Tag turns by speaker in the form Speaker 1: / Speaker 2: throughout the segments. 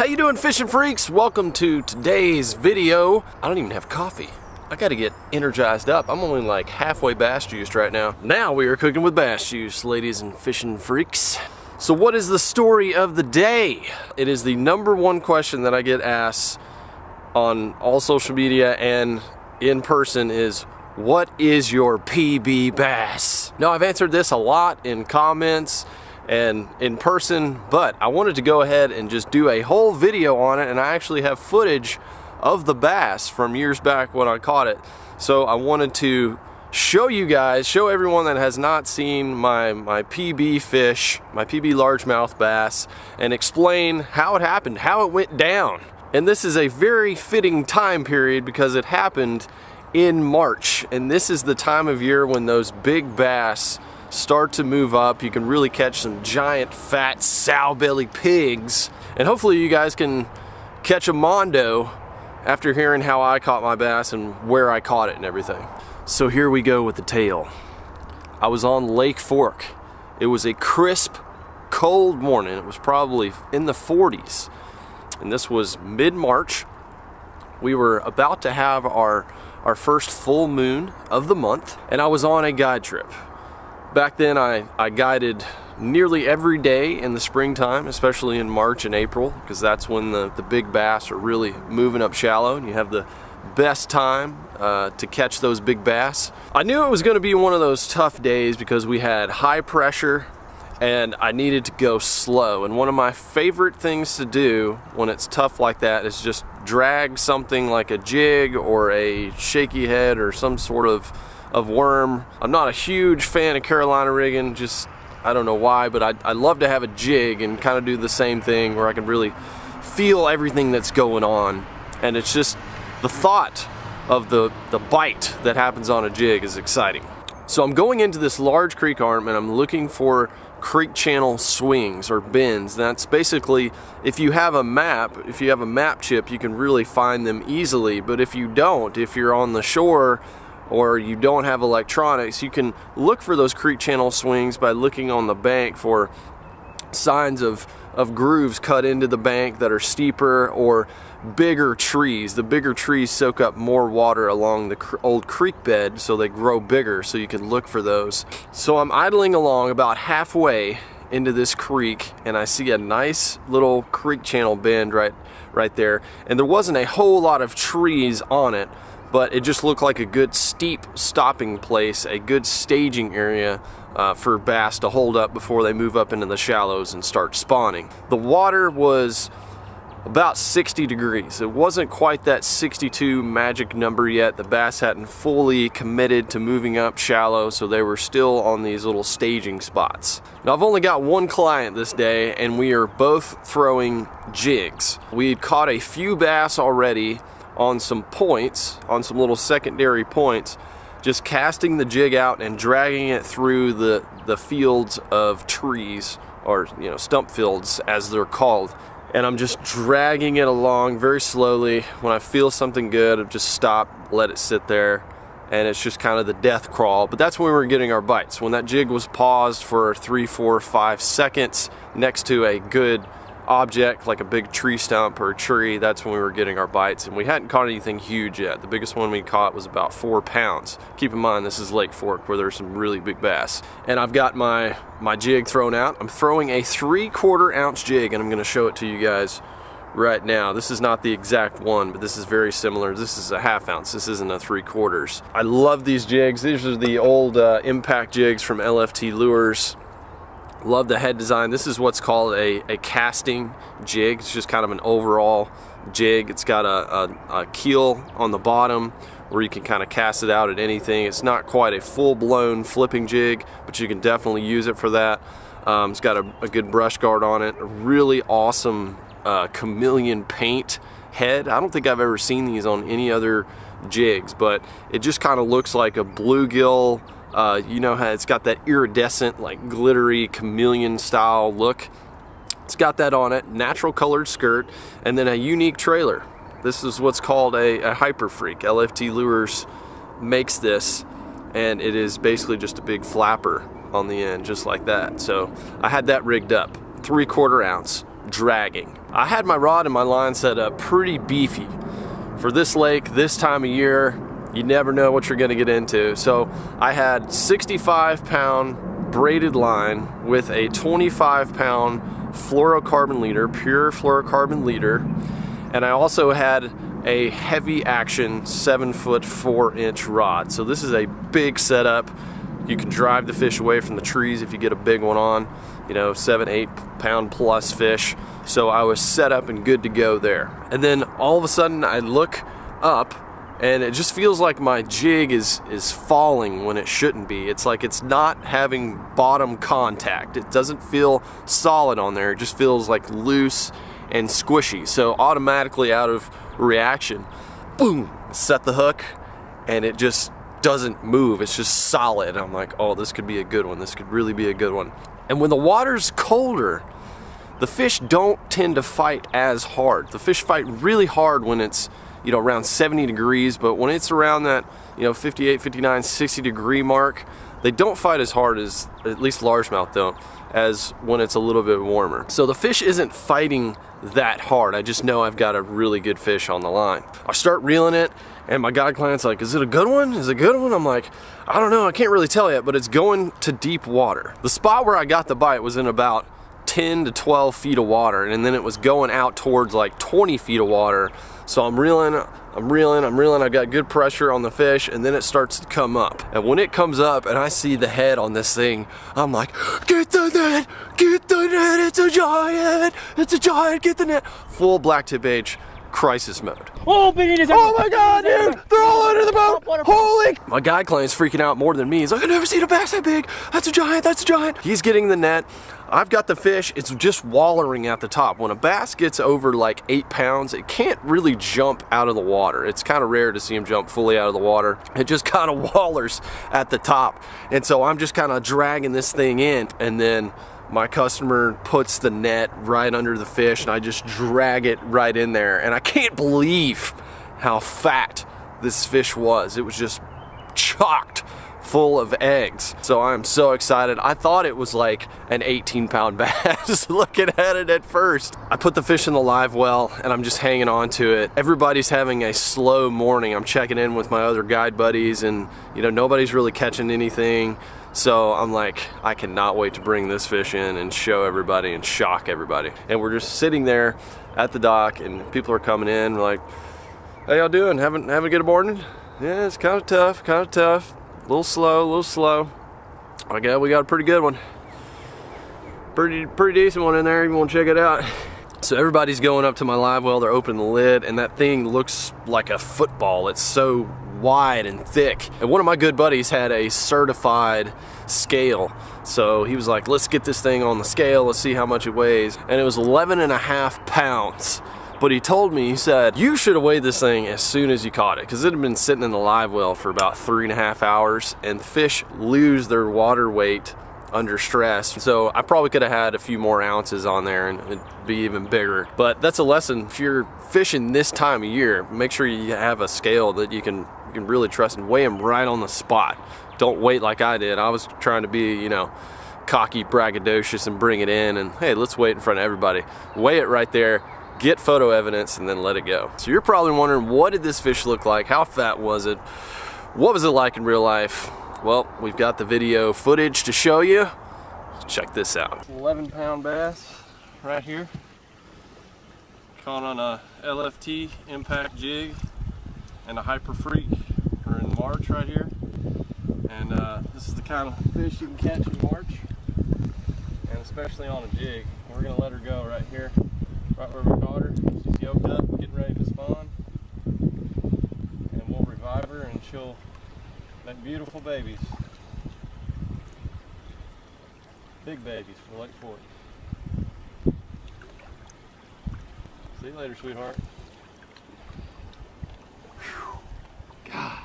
Speaker 1: How you doing, fishing freaks? Welcome to today's video. I don't even have coffee. I gotta get energized up. I'm only like halfway bass juiced right now. Now we are cooking with bass juice, ladies and fishing freaks. So what is the story of the day? It is the #1 question that I get asked on all social media and in person is, what is your PB bass? Now, I've answered this a lot in comments and in person, but I wanted to go ahead and just do a whole video on it, and I actually have footage of the bass from years back when I caught it. So I wanted to show you guys, show everyone that has not seen my PB fish, my PB largemouth bass, and explain how it happened, how it went down. And this is a very fitting time period because it happened in March, and this is the time of year when those big bass start to move up. You can really catch some giant fat sow-belly pigs, and hopefully you guys can catch a mondo after hearing how I caught my bass and where I caught it and everything. So here we go with the tale. I was on Lake Fork. It was a crisp, cold morning. It was probably in the 40s, and this was mid-March. We were about to have our first full moon of the month, and I was on a guide trip. Back then I guided nearly every day in the springtime, especially in March and April, because that's when the big bass are really moving up shallow and you have the best time to catch those big bass. I knew it was going to be one of those tough days because we had high pressure and I needed to go slow, and one of my favorite things to do when it's tough like that is just drag something like a jig or a shaky head or some sort of worm. I'm not a huge fan of Carolina rigging, just I don't know why, but I love to have a jig and kind of do the same thing where I can really feel everything that's going on. And it's just the thought of the bite that happens on a jig is exciting. So I'm going into this large creek arm and I'm looking for creek channel swings or bends. That's basically, if you have a map chip, you can really find them easily. But if you don't, if you're on the shore or you don't have electronics, you can look for those creek channel swings by looking on the bank for signs of grooves cut into the bank that are steeper, or bigger trees. The bigger trees soak up more water along the old creek bed, so they grow bigger, so you can look for those. So I'm idling along about halfway into this creek and I see a nice little creek channel bend right there, and there wasn't a whole lot of trees on it, but it just looked like a good steep stopping place, a good staging area for bass to hold up before they move up into the shallows and start spawning. The water was about 60 degrees. It wasn't quite that 62 magic number yet. The bass hadn't fully committed to moving up shallow, so they were still on these little staging spots. Now, I've only got one client this day, and we are both throwing jigs. We had caught a few bass already on some points, on some little secondary points, just casting the jig out and dragging it through the fields of trees, or stump fields as they're called. And I'm just dragging it along very slowly. When I feel something good, I just stop, let it sit there, and it's just kind of the death crawl. But that's when we were getting our bites. When that jig was paused for 3, 4, 5 seconds next to a good object like a big tree stump or a tree, that's when we were getting our bites, and we hadn't caught anything huge yet. The biggest one we caught was about 4 pounds. Keep in mind, this is Lake Fork where there's some really big bass. And I've got my jig thrown out. I'm throwing a 3/4 ounce jig, and I'm going to show it to you guys right now. This is not the exact one, but this is very similar. This is a 1/2 ounce. This isn't a 3/4. I love these jigs. These are the old impact jigs from LFT Lures. Love the head design. This is what's called a casting jig. It's just kind of an overall jig. It's got a keel on the bottom where you can kind of cast it out at anything. It's not quite a full-blown flipping jig, but you can definitely use it for that. It's got a good brush guard on it. A really awesome chameleon paint head. I don't think I've ever seen these on any other jigs, but it just kind of looks like a bluegill. You know how it's got that iridescent, like glittery chameleon style look. It's got that on it, natural colored skirt, and then a unique trailer. This is what's called a Hyper Freak. LFT Lures makes this, and it is basically just a big flapper on the end, just like that. So I had that rigged up. 3/4 ounce, dragging. I had my rod and my line set up pretty beefy. For this lake, this time of year, you never know what you're gonna get into. So I had 65-pound braided line with a 25-pound fluorocarbon leader, pure fluorocarbon leader. And I also had a heavy action 7-foot 4-inch rod. So this is a big setup. You can drive the fish away from the trees if you get a big one on, you know, 7-8 pound plus fish. So I was set up and good to go there. And then all of a sudden I look up and it just feels like my jig is falling when it shouldn't be. It's like it's not having bottom contact. It doesn't feel solid on there. It just feels like loose and squishy. So automatically out of reaction, boom, set the hook and it just doesn't move. It's just solid. I'm like, oh, this could be a good one. This could really be a good one. And when the water's colder, the fish don't tend to fight as hard. The fish fight really hard when it's, you know, around 70 degrees, but when it's around that, you know, 58, 59, 60 degree mark, they don't fight as hard as, at least largemouth don't, as when it's a little bit warmer. So the fish isn't fighting that hard. I just know I've got a really good fish on the line. I start reeling it and my guide client's like, is it a good one? Is it a good one? I'm like, I don't know, I can't really tell yet, but it's going to deep water. The spot where I got the bite was in about 10 to 12 feet of water, and then it was going out towards like 20 feet of water. So I'm reeling, I've got good pressure on the fish, and then it starts to come up. And when it comes up and I see the head on this thing, I'm like, get the net, it's a giant, get the net. Full blacktip age crisis mode.
Speaker 2: Oh my God, dude, they're all under the boat.
Speaker 1: Holy! My guide client's freaking out more than me. He's like, I've never seen a bass that big. That's a giant, that's a giant. He's getting the net. I've got the fish, it's just wallering at the top. When a bass gets over like 8 pounds, it can't really jump out of the water. It's kind of rare to see him jump fully out of the water. It just kind of wallers at the top. And so I'm just kind of dragging this thing in, and then my customer puts the net right under the fish and I just drag it right in there. And I can't believe how fat this fish was. It was just chocked full of eggs. So I'm so excited. I thought it was like an 18-pound bass looking at it at first. I put the fish in the live well and I'm just hanging on to it. Everybody's having a slow morning. I'm checking in with my other guide buddies and, you know, nobody's really catching anything. So I'm like, I cannot wait to bring this fish in and show everybody and shock everybody. And we're just sitting there at the dock and people are coming in. We're like, how y'all doing? Having a good morning? Yeah, it's kind of tough, A little slow. Okay, we got a pretty good one. Pretty decent one in there. You want to check it out? So everybody's going up to my live well. They're opening the lid and that thing looks like a football. It's so wide and thick. And one of my good buddies had a certified scale. So he was like, let's get this thing on the scale. Let's see how much it weighs. And it was 11.5 pounds. But he told me, he said, you should have weighed this thing as soon as you caught it, because it had been sitting in the live well for about 3.5 hours, and fish lose their water weight under stress. So I probably could have had a few more ounces on there and it'd be even bigger. But that's a lesson. If you're fishing this time of year, make sure you have a scale that you can really trust and weigh them right on the spot. Don't wait like I did. I was trying to be, you know, cocky, braggadocious and bring it in and, hey, let's wait in front of everybody. Weigh it right there, get photo evidence, and then let it go. So you're probably wondering, what did this fish look like? How fat was it? What was it like in real life? Well, we've got the video footage to show you. Check this out. 11-pound bass right here. Caught on a LFT impact jig and a Hyper Freak. We're in March right here. And this is the kind of fish you can catch in March. And especially on a jig. We're gonna let her go right here. Right where we caught her. She's yoked up, getting ready to spawn. And we'll revive her and she'll make beautiful babies. Big babies for Lake Fork. See you later, sweetheart. Whew. God.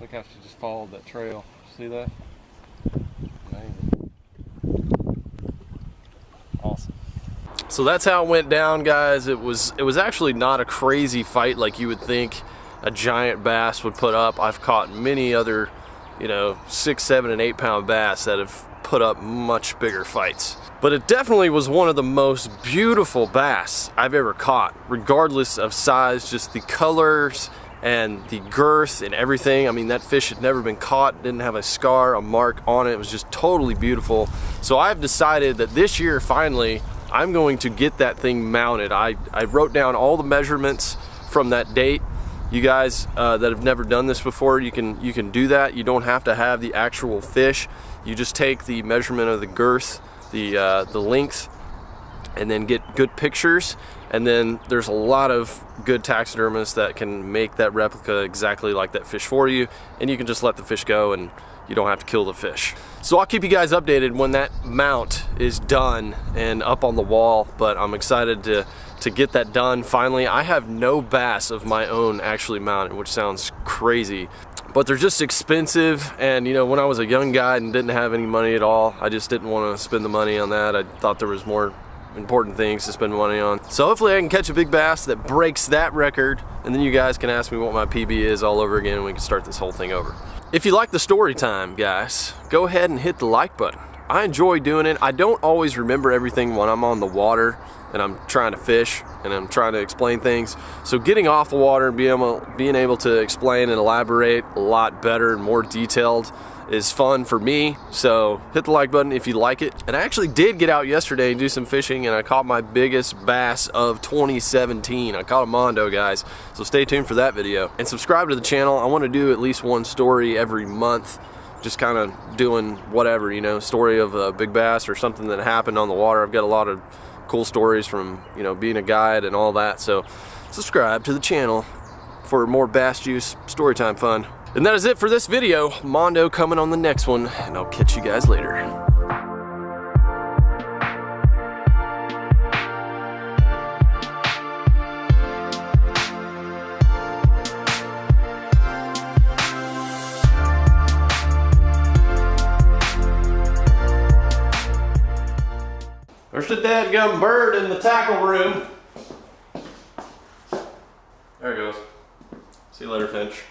Speaker 1: Look how she just followed that trail. See that? Amazing. Awesome. So that's how it went down, guys. It was actually not a crazy fight like you would think a giant bass would put up. I've caught many other, you know, 6, 7, and 8 pound bass that have put up much bigger fights. But it definitely was one of the most beautiful bass I've ever caught, regardless of size, just the colors and the girth and everything. I mean, that fish had never been caught, didn't have a scar, a mark on it. It was just totally beautiful. So I've decided that this year, finally, I'm going to get that thing mounted. I wrote down all the measurements from that date. You guys that have never done this before, you can do that. You don't have to have the actual fish. You just take the measurement of the girth, the length, and then get good pictures. And then there's a lot of good taxidermists that can make that replica exactly like that fish for you, and you can just let the fish go and you don't have to kill the fish. So I'll keep you guys updated when that mount is done and up on the wall, but I'm excited to get that done finally. I have no bass of my own actually mounted, which sounds crazy, but they're just expensive. And you know, when I was a young guy and didn't have any money at all, I just didn't want to spend the money on that. I thought there was more important things to spend money on. So hopefully I can catch a big bass that breaks that record, and then you guys can ask me what my PB is all over again and we can start this whole thing over. If you like the story time, guys, go ahead and hit the like button. I enjoy doing it. I don't always remember everything when I'm on the water and I'm trying to fish and I'm trying to explain things. So getting off the water and being able to explain and elaborate a lot better and more detailed is fun for me. So hit the like button if you like it. And I actually did get out yesterday and do some fishing, and I caught my biggest bass of 2017. I caught a Mondo, guys. So stay tuned for that video. And subscribe to the channel. I want to do at least one story every month. Just kind of doing whatever, you know, story of a big bass or something that happened on the water. I've got a lot of cool stories from, you know, being a guide and all that. So subscribe to the channel for more Bass Juice storytime fun. And that is it for this video. Mondo coming on the next one, and I'll catch you guys later. There's the dadgum bird in the tackle room. There it goes. See you later, Finch.